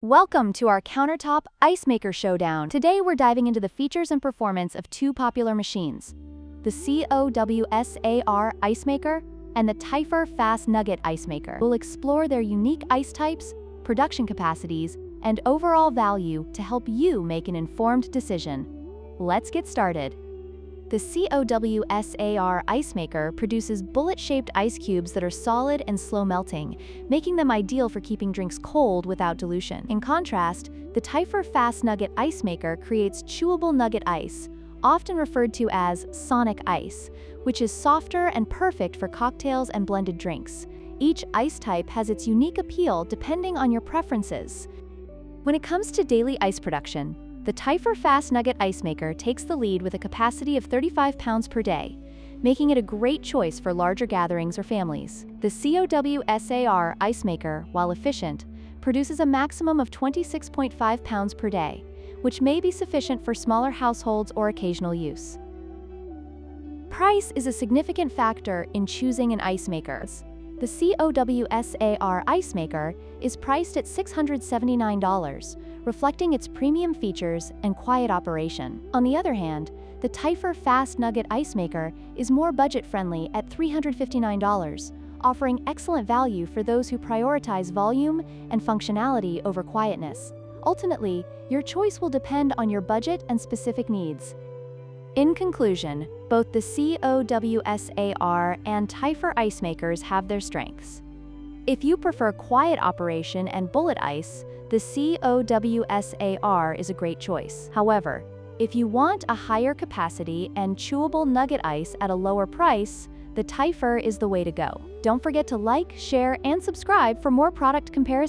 Welcome to our Countertop Ice Maker Showdown. Today we're diving into the features and performance of two popular machines, the COWSAR Ice Maker and the Typhur Fast Nugget Ice Maker. We'll explore their unique ice types, production capacities, and overall value to help you make an informed decision. Let's get started. The COWSAR Ice Maker produces bullet-shaped ice cubes that are solid and slow melting, making them ideal for keeping drinks cold without dilution. In contrast, the Typhur Fast Nugget Ice Maker creates chewable nugget ice, often referred to as sonic ice, which is softer and perfect for cocktails and blended drinks. Each ice type has its unique appeal depending on your preferences. When it comes to daily ice production, the Typhur Fast Nugget Ice Maker takes the lead with a capacity of 35 pounds per day, making it a great choice for larger gatherings or families. The COWSAR Ice Maker, while efficient, produces a maximum of 26.5 pounds per day, which may be sufficient for smaller households or occasional use. Price is a significant factor in choosing an ice maker. The COWSAR Ice Maker is priced at $679, reflecting its premium features and quiet operation. On the other hand, the Typhur Fast Nugget Ice Maker is more budget-friendly at $359, offering excellent value for those who prioritize volume and functionality over quietness. Ultimately, your choice will depend on your budget and specific needs. In conclusion, both the COWSAR and Typhur ice makers have their strengths. If you prefer quiet operation and bullet ice, the COWSAR is a great choice. However, if you want a higher capacity and chewable nugget ice at a lower price, the Typhur is the way to go. Don't forget to like, share, and subscribe for more product comparisons.